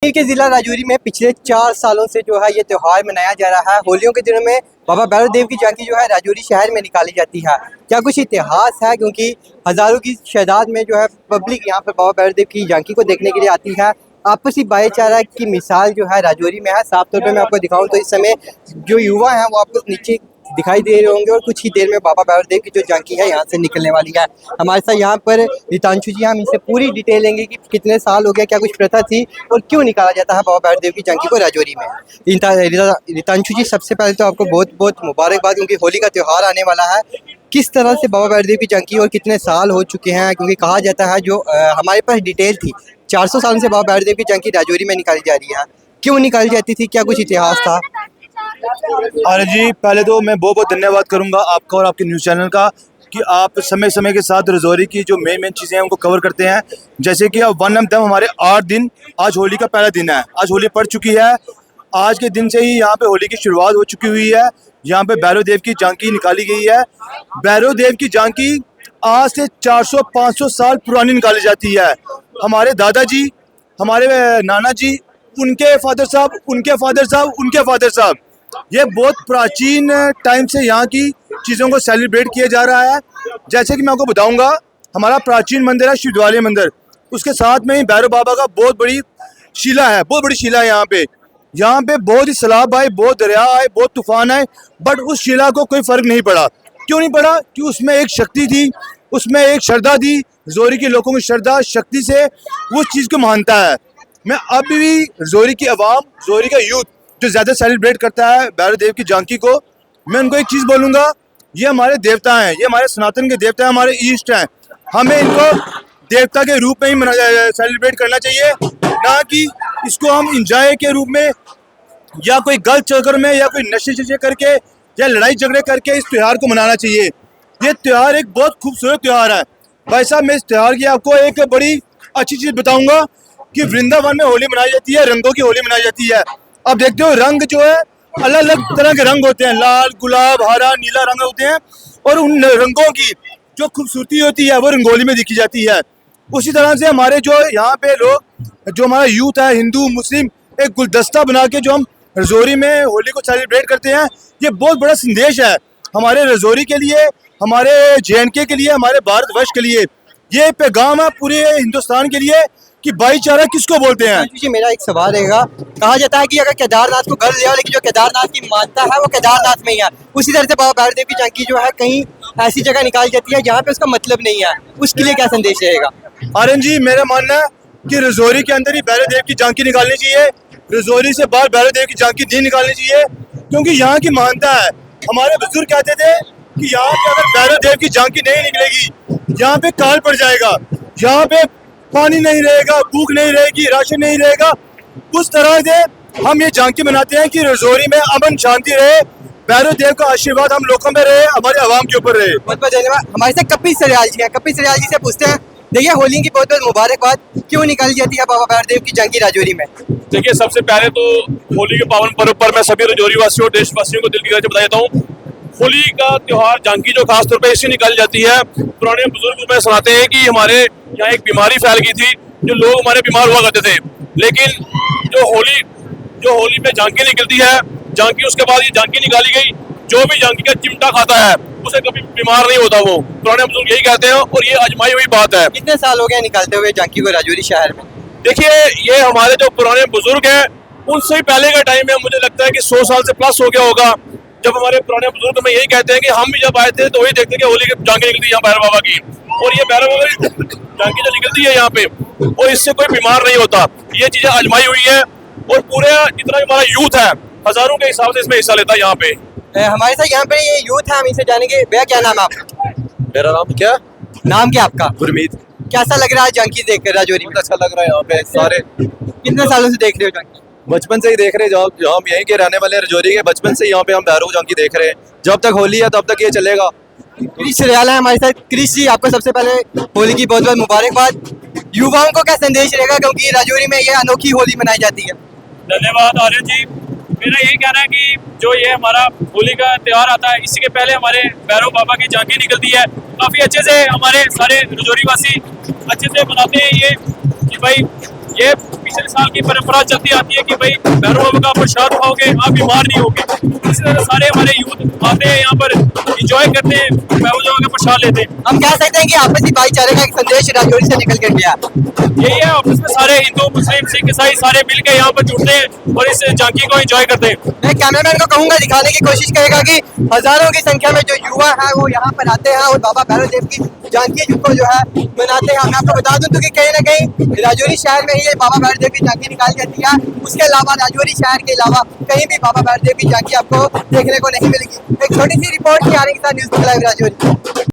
कश्मीर के जिला राजौरी में पिछले 4 सालों से जो है ये त्यौहार मनाया जा रहा है। होलियों के दिनों में बाबा भैरव देव की झांकी जो है राजौरी शहर में निकाली जाती है। क्या कुछ इतिहास है, क्योंकि हज़ारों की तादाद में जो है पब्लिक यहाँ पर बाबा भैरव देव की झांकी को देखने के लिए आती है। आपसी भाईचारा की मिसाल जो है राजौरी में है। साफ तौर पे मैं आपको दिखाऊं तो इस समय जो युवा हैं वो आपको नीचे दिखाई दे रहे होंगे और कुछ ही देर में बाबा भैरव देव की जो झांकी है यहाँ से निकलने वाली है। हमारे साथ यहाँ पर रितांशु जी, हम इनसे पूरी डिटेल लेंगे कि कितने साल हो गया, क्या कुछ प्रथा थी और क्यों निकाला जाता है बाबा भैरव देव की झांकी को राजौरी में। रितांशु जी, सबसे पहले तो आपको बहुत बहुत मुबारकबाद, क्योंकि होली का त्यौहार आने वाला है। किस तरह से बाबा भैरव देव की झांकी और कितने साल हो चुके हैं, क्योंकि कहा जाता है जो हमारे पास डिटेल थी 400 साल से बाबा भैरव देव की झांकी राजौरी में निकाली जा रही है। क्यों निकाली जाती थी, क्या कुछ इतिहास था? अरे जी, पहले तो मैं बहुत बहुत धन्यवाद करूंगा आपका और आपके न्यूज़ चैनल का कि आप समय समय के साथ राजौरी की जो मेन चीज़ें हैं उनको कवर करते हैं। जैसे कि अब वन ऑफ दम हमारे 8 दिन, आज होली का पहला दिन है, आज होली पड़ चुकी है। आज के दिन से ही यहाँ पे होली की शुरुआत हो चुकी हुई है। यहाँ पे भैरव देव की झांकी निकाली गई है। भैरव देव की झांकी आज से 400-500 साल पुरानी निकाली जाती है। हमारे दादाजी, हमारे नाना जी, उनके फादर साहब, उनके फादर साहब, उनके फादर साहब, ये बहुत प्राचीन टाइम से यहाँ की चीज़ों को सेलिब्रेट किया जा रहा है। जैसे कि मैं आपको बताऊंगा, हमारा प्राचीन मंदिर है शिवद्वारी मंदिर, उसके साथ में ही भैरव बाबा का बहुत बड़ी शिला है, बहुत बड़ी शिला है। यहाँ पे बहुत ही सैलाब आए, बहुत दरिया आए, बहुत तूफान आए, बट उस शिला को कोई फर्क नहीं पड़ा। क्यों नहीं पड़ा? कि उसमें एक शक्ति थी, उसमें एक श्रद्धा थी। राजौरी के लोगों की श्रद्धा शक्ति से वो चीज़ को मानता है। मैं अभी भी राजौरी की आवाम, राजौरी का यूथ जो ज़्यादा सेलिब्रेट करता है भैरव देव की झांकी को, मैं उनको एक चीज़ बोलूँगा, ये हमारे देवता हैं, ये हमारे सनातन के देवता हैं, हमारे ईष्ट हैं। हमें इनको देवता के रूप में ही सेलिब्रेट करना चाहिए, ना कि इसको हम इंजॉय के रूप में या कोई गलत चक्कर में या कोई नशे करके या लड़ाई झगड़े करके इस त्यौहार को मनाना चाहिए। ये त्यौहार एक बहुत खूबसूरत त्यौहार है। भाई साहब, मैं इस त्यौहार की आपको एक बड़ी अच्छी चीज़ बताऊँगा कि वृंदावन में होली मनाई जाती है, रंगों की होली मनाई जाती है। अब देखते हो, रंग जो है अलग अलग तरह के रंग होते हैं, लाल, गुलाब, हरा, नीला रंग होते हैं, और उन रंगों की जो खूबसूरती होती है वो रंगोली में दिखी जाती है। उसी तरह से हमारे जो यहाँ पे लोग, जो हमारा यूथ है, हिंदू मुस्लिम, एक गुलदस्ता बना के जो हम राजौरी में होली को सेलिब्रेट करते हैं, ये बहुत बड़ा संदेश है हमारे राजौरी के लिए, हमारे JNK के लिए, हमारे भारतवर्ष के लिए। ये पैगाम है पूरे हिंदुस्तान के लिए कि भाईचारा किसको बोलते हैं। जी, मेरा एक सवाल रहेगा, कहा जाता है कि अगर केदारनाथ को कर लिया, लेकिन जो केदारनाथ की मानता है वो केदारनाथ में ही है। उसी तरह से बाबा भैरव देव की झांकी जो है कहीं ऐसी जगह निकाली जाती है जहाँ पे उसका मतलब नहीं है, उसके लिए क्या संदेश रहेगा? आर्यन जी, मेरा मानना है कि राजौरी के अंदर ही भैरव देव की झांकी निकालनी चाहिए, राजौरी से बाहर भैरव देव की झांकी नहीं निकालनी चाहिए, क्योंकि यहाँ की मानता है। हमारे बुजुर्ग कहते थे कि यहाँ पे अगर भैरव देव की झांकी नहीं निकलेगी, यहाँ पे काल पड़ जाएगा, यहाँ पे पानी नहीं रहेगा, भूख नहीं रहेगी, राशन नहीं रहेगा। उस तरह से हम ये झांकी मनाते हैं कि राजौरी में अमन शांति रहे, भैरव देव का आशीर्वाद हम लोगों में रहे, हमारे आवाम के ऊपर रहे। बहुत बहुत धन्यवाद। हमारे साथ कपिल सरियाल जी हैं। कपिल सरियाल जी से पूछते हैं, देखिए होली की बहुत बहुत मुबारकबाद, क्यों निकाली जाती है बाबा भैरव देव की झांकी राजौरी में? देखिए, सबसे पहले तो होली के पावन पर्व पर मैं सभी राजौरी वासियों और देशवासियों को दिल की गहराई से बता देता हूँ। होली का त्यौहार झांकी जो खास तौर पे इससे निकाली जाती है, पुराने बुजुर्ग में सुनाते हैं कि हमारे यहाँ एक बीमारी फैल गई थी, जो लोग हमारे बीमार हुआ करते थे, लेकिन जो होली पे झांकी निकलती है, झांकी उसके बाद ये झांकी निकाली गई, जो भी झांकी का चिमटा खाता है उसे कभी बीमार नहीं होता। वो पुराने बुजुर्ग यही कहते हैं और ये आजमाई हुई बात है। कितने साल हो गए निकालते हुए झांकी को राजौरी शहर में? देखिए, ये हमारे जो पुराने बुजुर्ग हैं उनसे ही पहले का टाइम है, मुझे लगता है कि 100 साल से प्लस हो गया होगा, जब हमारे पुराने बुजुर्ग में यही कहते हैं कि हम भी जब आए थे तो वही देखते कि होली की झांकी निकलती है यहाँ भैरव बाबा की, और ये भैरव बाबा की झांकी जो निकलती है यहाँ पे, और इससे कोई बीमार नहीं होता। ये चीजें आजमाई हुई है और पूरे जितना भी हमारा यूथ है हजारों के हिसाब से इसमें हिस्सा लेता है यहाँ पे। हमारे साथ यहाँ पे ये यूथ है, हम इनसे जानेंगे। भैया, क्या नाम है आपका? मेरा नाम क्या? नाम क्या आपका? गुरमीत। कैसा लग रहा है झांकी देखकर राजौरी में? अच्छा लग रहा है यहाँ पे सारे। कितने सालों से देख रहे हो झांकी? बचपन से ही देख रहे हैं, जब हम यहीं के रहने वाले हैं राजौरी के, बचपन से यहाँ पे हम भैरव झांकी देख रहे हैं। जब तक होली है तब तक ये चलेगा। क्रिश सरियाल है हमारे साथ। क्रिश जी, आपको सबसे पहले होली की बहुत बहुत मुबारकबाद। युवाओं को क्या संदेश रहेगा, क्योंकि राजौरी में ये अनोखी होली मनाई जाती है? धन्यवाद आर्यन जी। मेरा यही कहना है कि जो ये हमारा होली का त्यौहार आता है, इसी के पहले हमारे भैरव बाबा की झांकी निकलती है। काफ़ी अच्छे से हमारे सारे राजौरी वासी अच्छे से मनाते हैं ये, कि भाई ये पिछले साल की परंपरा चलती आती है कि भाई भैरव बाबा का प्रसाद खाओगे आप बीमार नहीं होगे। इसी तरह सारे हमारे यूथ आते हैं यहाँ पर इंजॉय करते हैं, भैरव बाबा का प्रसाद लेते हैं। हम कह सकते हैं कि आपसी भाईचारे का एक संदेश राजौरी से निकल कर गया। यही है, आपस में सारे हिंदू मुस्लिम सिख ईसाई सारे मिल के यहाँ पर जुड़ते हैं और इस झांकी को एंजॉय करते हैं। मैं कैमरामैन को कहूंगा दिखाने की कोशिश करेगा कि हजारों की संख्या में जो युवा है वो यहाँ पर आते हैं और बाबा भैरव देव की झांकी को जो है मनाते हैं। मैं आपको बता दूं तो कि कहीं ना कहीं राजौरी शहर में ही ये बाबा भैरव देव की झांकी निकाली जाती है। उसके अलावा राजौरी शहर के अलावा कहीं भी बाबा भैरव देव की झांकी आपको देखने को नहीं मिलेगी। एक छोटी सी रिपोर्ट की आने के साथ न्यूज़ लाइव राजौरी।